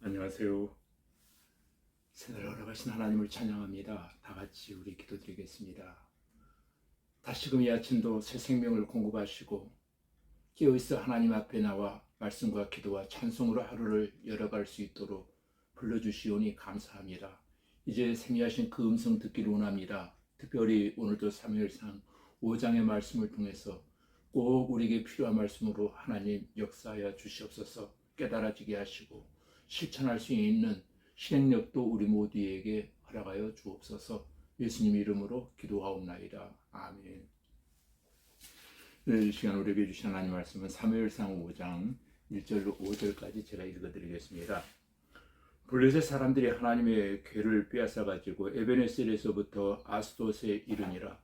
안녕하세요. 새날 허락하신 하나님을 찬양합니다. 다 같이 우리 기도드리겠습니다. 다시금 이 아침도 새 생명을 공급하시고 깨어있어 하나님 앞에 나와 말씀과 기도와 찬송으로 하루를 열어갈 수 있도록 불러주시오니 감사합니다. 이제 생리하신 그 음성 듣기를 원합니다. 특별히 오늘도 사무엘상 5장의 말씀을 통해서 꼭 우리에게 필요한 말씀으로 하나님 역사하여 주시옵소서. 깨달아지게 하시고 실천할 수 있는 실행력도 우리 모두에게 허락하여 주옵소서. 예수님 이름으로 기도하옵나이다. 아멘. 이 시간 우리에게 주신 하나님 말씀은 사무엘상 5장 1절로 5절까지 제가 읽어드리겠습니다. 블레셋 사람들이 하나님의 궤를 빼앗아가지고 에베네셀에서부터 아스돗에 이르니라.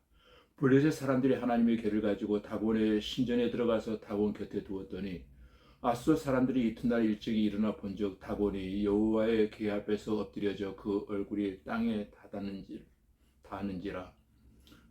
블레셋 사람들이 하나님의 궤를 가지고 다곤의 신전에 들어가서 다곤 곁에 두었더니 아스돗 사람들이 이튿날 일찍이 일어나 본즉 다곤이 여호와의 궤 앞에서 엎드려져 그 얼굴이 땅에 닿았는지라.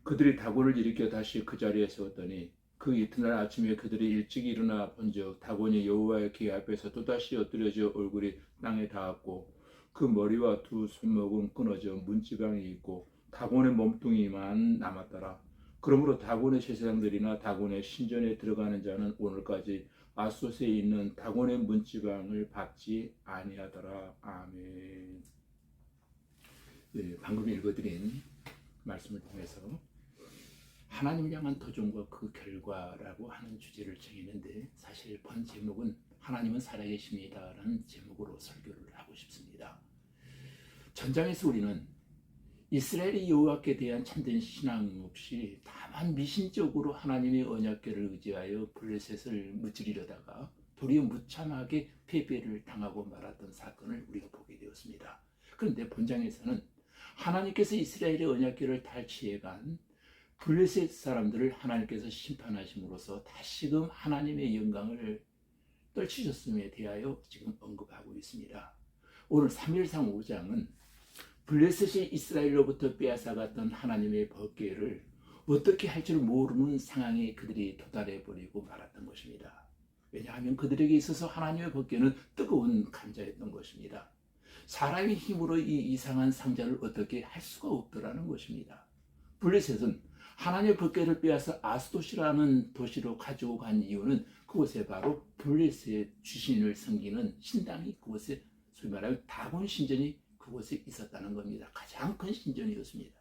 그들이 다곤을 일으켜 다시 그 자리에 세웠더니 그 이튿날 아침에 그들이 일찍이 일어나 본즉 다곤이 여호와의 궤 앞에서 또다시 엎드려져 얼굴이 땅에 닿았고 그 머리와 두 손목은 끊어져 문지방이 있고 다곤의 몸뚱이만 남았더라. 그러므로 다곤의 제사장들이나 다곤의 신전에 들어가는 자는 오늘까지 아스돗에 있는 다곤의 문지방을 받지 아니하더라. 아멘. 네, 방금 읽어드린 말씀을 통해서 하나님을 향한 도전과 그 결과라고 하는 주제를 정했는데, 사실 본 제목은 하나님은 살아계십니다 라는 제목으로 설교를 하고 싶습니다. 전장에서 우리는 이스라엘이 여호와께 대한 참된 신앙 없이 다만 미신적으로 하나님의 언약궤를 의지하여 블레셋을 무찌르려다가 도리어 무참하게 패배를 당하고 말았던 사건을 우리가 보게 되었습니다. 그런데 본장에서는 하나님께서 이스라엘의 언약궤를 탈취해간 블레셋 사람들을 하나님께서 심판하심으로써 다시금 하나님의 영광을 떨치셨음에 대하여 지금 언급하고 있습니다. 오늘 사무엘상 5장은 블레셋이 이스라엘로부터 빼앗아갔던 하나님의 법궤를 어떻게 할 줄 모르는 상황에 그들이 도달해버리고 말았던 것입니다. 왜냐하면 그들에게 있어서 하나님의 법궤는 뜨거운 감자였던 것입니다. 사람의 힘으로 이 이상한 상자를 어떻게 할 수가 없더라는 것입니다. 블레셋은 하나님의 법궤를 빼앗아 아스돗이라는 도시로 가지고 간 이유는 그곳에 바로 블레셋 주신을 섬기는 신당이 그곳에 소위 말하면 다곤 신전이 그곳에 있었다는 겁니다. 가장 큰 신전이었습니다.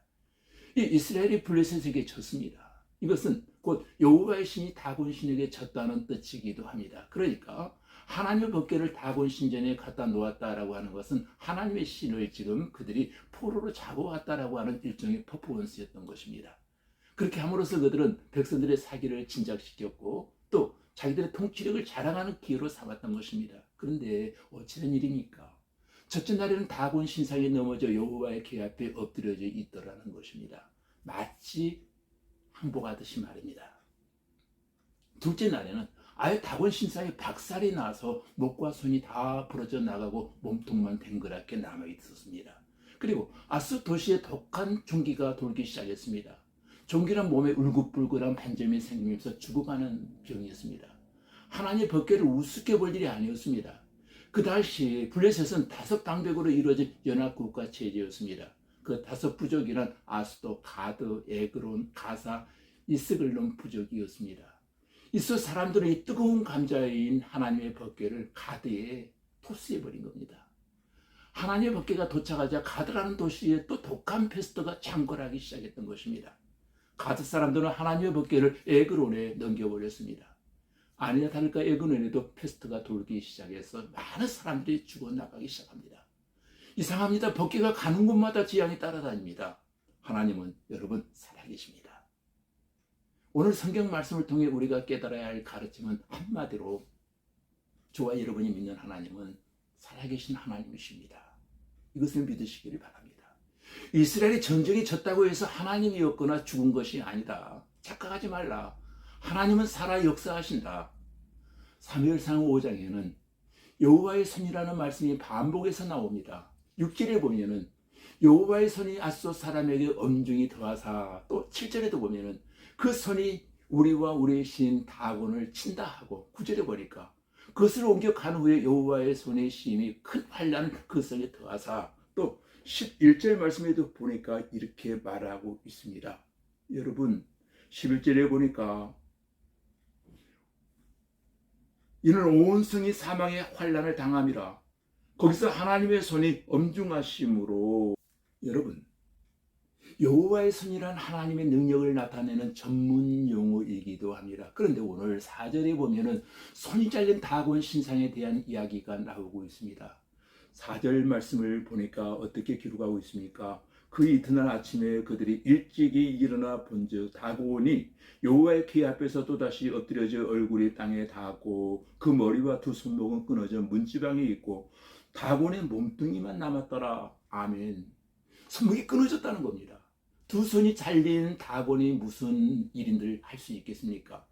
이 이스라엘이 블레셋에게 졌습니다. 이것은 곧 여호와의 신이 다곤 신에게 졌다는 뜻이기도 합니다. 그러니까 하나님의 법궤를 다곤 신전에 갖다 놓았다라고 하는 것은 하나님의 신을 지금 그들이 포로로 잡아왔다라고 하는 일종의 퍼포먼스였던 것입니다. 그렇게 함으로써 그들은 백성들의 사기를 진작시켰고 또 자기들의 통치력을 자랑하는 기회로 삼았던 것입니다. 그런데 어찌된 일입니까? 첫째 날에는 다곤 신상이 넘어져 여호와의 궤 앞에 엎드려져 있더라는 것입니다. 마치 항복하듯이 말입니다. 둘째 날에는 아예 다곤 신상에 박살이 나서 목과 손이 다 부러져 나가고 몸통만 댕그랗게 남아 있었습니다. 그리고 아스 도시에 독한 종기가 돌기 시작했습니다. 종기란 몸에 울긋불긋한 반점이 생기면서 죽어가는 병이었습니다. 하나님의 법궤를 우습게 볼 일이 아니었습니다. 그 당시 블레셋은 5방백으로 이루어진 연합국가 체제였습니다. 그 5부족이란 아스돗, 가드, 에그론, 가사, 이스글론 부족이었습니다. 이서 사람들은 이 뜨거운 감자인 하나님의 법궤를 가드에 토스해버린 겁니다. 하나님의 법궤가 도착하자 가드라는 도시에 또 독한 페스트가 창궐하기 시작했던 것입니다. 가드 사람들은 하나님의 법궤를 에그론에 넘겨버렸습니다. 아니나 다를까 에그론에도 페스트가 돌기 시작해서 많은 사람들이 죽어나가기 시작합니다. 이상합니다. 법궤가 가는 곳마다 재앙이 따라다닙니다. 하나님은 여러분 살아계십니다. 오늘 성경 말씀을 통해 우리가 깨달아야 할 가르침은 한마디로 저와 여러분이 믿는 하나님은 살아계신 하나님이십니다. 이것을 믿으시기를 바랍니다. 이스라엘이 전쟁에 졌다고 해서 하나님이었거나 죽은 것이 아니다. 착각하지 말라. 하나님은 살아 역사하신다. 사무엘상 5장에는 여호와의 손이라는 말씀이 반복해서 나옵니다. 6절에 보면은 여호와의 손이 아스돗 사람에게 엄중히 더하사, 또 7절에도 보면은 그 손이 우리와 우리의 신 다곤을 친다 하고, 9절에 보니까 그것을 옮겨 간 후에 여호와의 손의 힘이 큰 환란 그 성에 더하사 또 11절 말씀에도 보니까 이렇게 말하고 있습니다. 여러분 11절에 보니까 이는 온 성이 사망의 환란을 당함이라. 거기서 하나님의 손이 엄중하심으로 여러분 여호와의 손이란 하나님의 능력을 나타내는 전문 용어이기도 합니다. 그런데 오늘 4절에 보면은 손이 잘린 다곤 신상에 대한 이야기가 나오고 있습니다. 4절 말씀을 보니까 어떻게 기록하고 있습니까? 그 이튿날 아침에 그들이 일찍이 일어나 본즉 다곤이 여호와의 궤 앞에서 또다시 엎드려져 얼굴이 땅에 닿았고 그 머리와 두 손목은 끊어져 문지방에 있고 다곤의 몸뚱이만 남았더라. 아멘. 손목이 끊어졌다는 겁니다. 두 손이 잘린 다곤이 무슨 일인들 할 수 있겠습니까?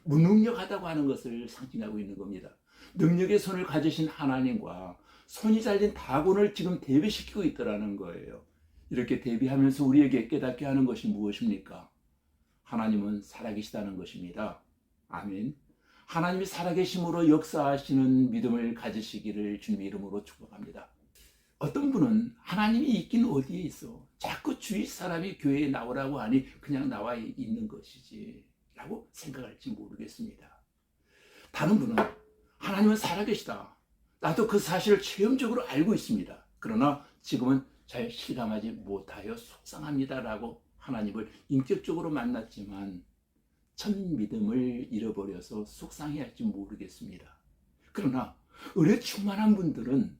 무능력하다고 하는 것을 상징하고 있는 겁니다. 능력의 손을 가지신 하나님과 손이 잘린 다곤을 지금 대비시키고 있더라는 거예요. 이렇게 대비하면서 우리에게 깨닫게 하는 것이 무엇입니까? 하나님은 살아계시다는 것입니다. 아멘. 하나님이 살아계심으로 역사하시는 믿음을 가지시기를 주님의 이름으로 축복합니다. 어떤 분은 하나님이 있긴 어디에 있어? 자꾸 주위 사람이 교회에 나오라고 하니 그냥 나와 있는 것이지 라고 생각할지 모르겠습니다. 다른 분은 하나님은 살아계시다. 나도 그 사실을 체험적으로 알고 있습니다. 그러나 지금은 잘 실감하지 못하여 속상합니다 라고 하나님을 인격적으로 만났지만 첫 믿음을 잃어버려서 속상해할지 모르겠습니다. 그러나 은혜 충만한 분들은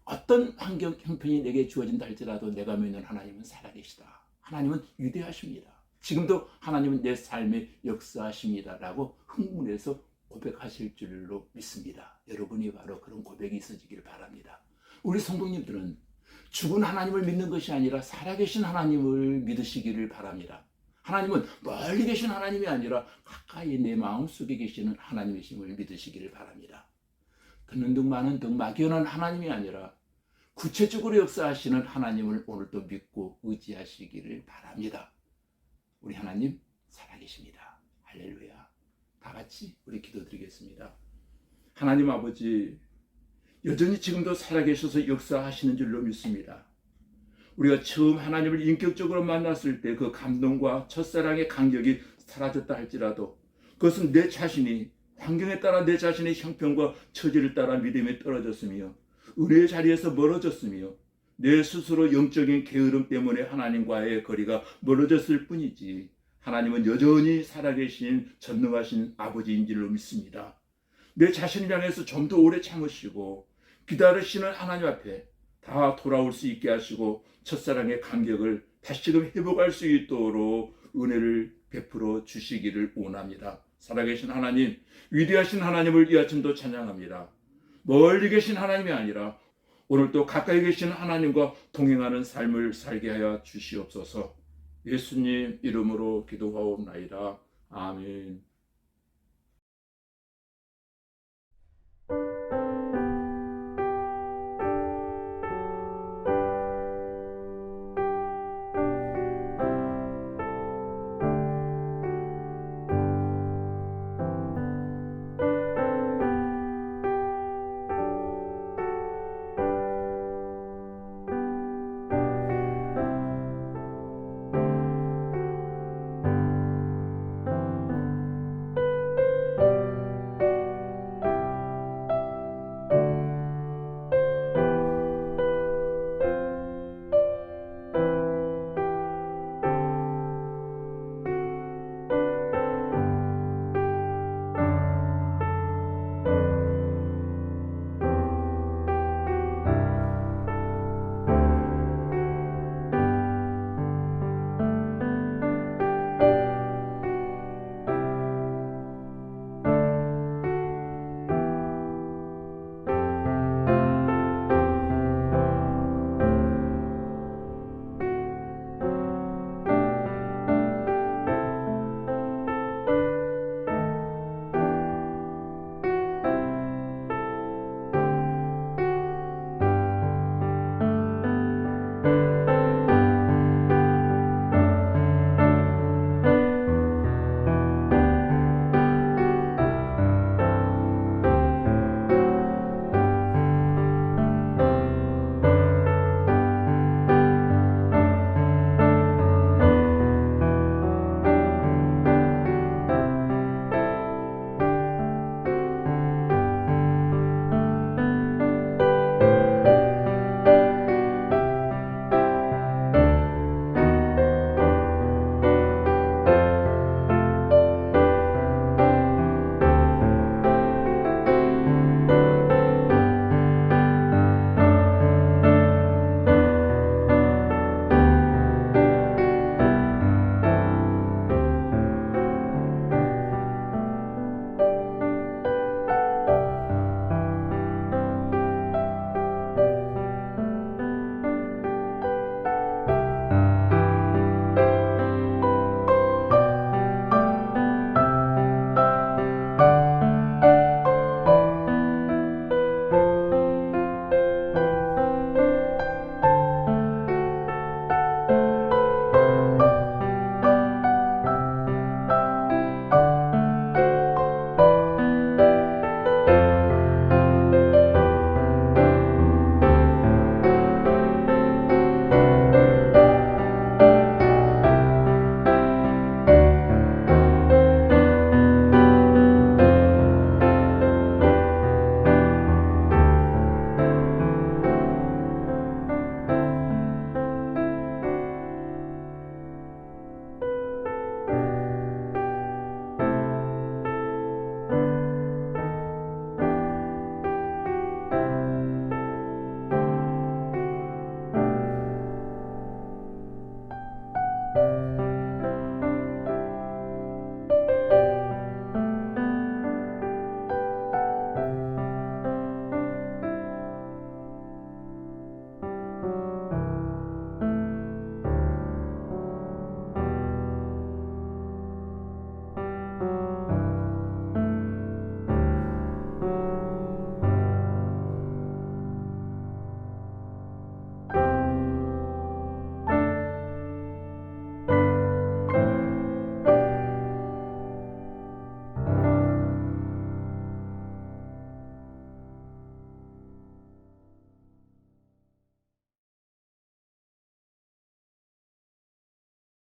어떤 환경 형편이 내게 주어진다 할지라도 내가 믿는 하나님은 살아계시다. 하나님은 위대하십니다. 지금도 하나님은 내 삶에 역사하십니다 라고 흥분해서 고백하실 줄로 믿습니다. 여러분이 바로 그런 고백이 있어지길 바랍니다. 우리 성도님들은 죽은 하나님을 믿는 것이 아니라 살아계신 하나님을 믿으시기를 바랍니다. 하나님은 멀리 계신 하나님이 아니라 가까이 내 마음속에 계시는 하나님이심을 믿으시기를 바랍니다. 듣는 등 많은 등 막연한 하나님이 아니라 구체적으로 역사하시는 하나님을 오늘도 믿고 의지하시기를 바랍니다. 우리 하나님 살아계십니다. 할렐루야. 다 같이 우리 기도드리겠습니다. 하나님 아버지, 여전히 지금도 살아계셔서 역사하시는 줄로 믿습니다. 우리가 처음 하나님을 인격적으로 만났을 때 그 감동과 첫사랑의 간격이 사라졌다 할지라도 그것은 내 자신이 환경에 따라 내 자신의 형편과 처지를 따라 믿음이 떨어졌으며 은혜의 자리에서 멀어졌으며 내 스스로 영적인 게으름 때문에 하나님과의 거리가 멀어졌을 뿐이지 하나님은 여전히 살아계신 전능하신 아버지인 줄로 믿습니다. 내 자신을 향해서 좀 더 오래 참으시고 기다리시는 하나님 앞에 다 돌아올 수 있게 하시고 첫사랑의 간격을 다시금 회복할 수 있도록 은혜를 베풀어 주시기를 원합니다. 살아계신 하나님, 위대하신 하나님을 이 아침도 찬양합니다. 멀리 계신 하나님이 아니라 오늘도 가까이 계신 하나님과 동행하는 삶을 살게 하여 주시옵소서. 예수님 이름으로 기도하옵나이다. 아멘.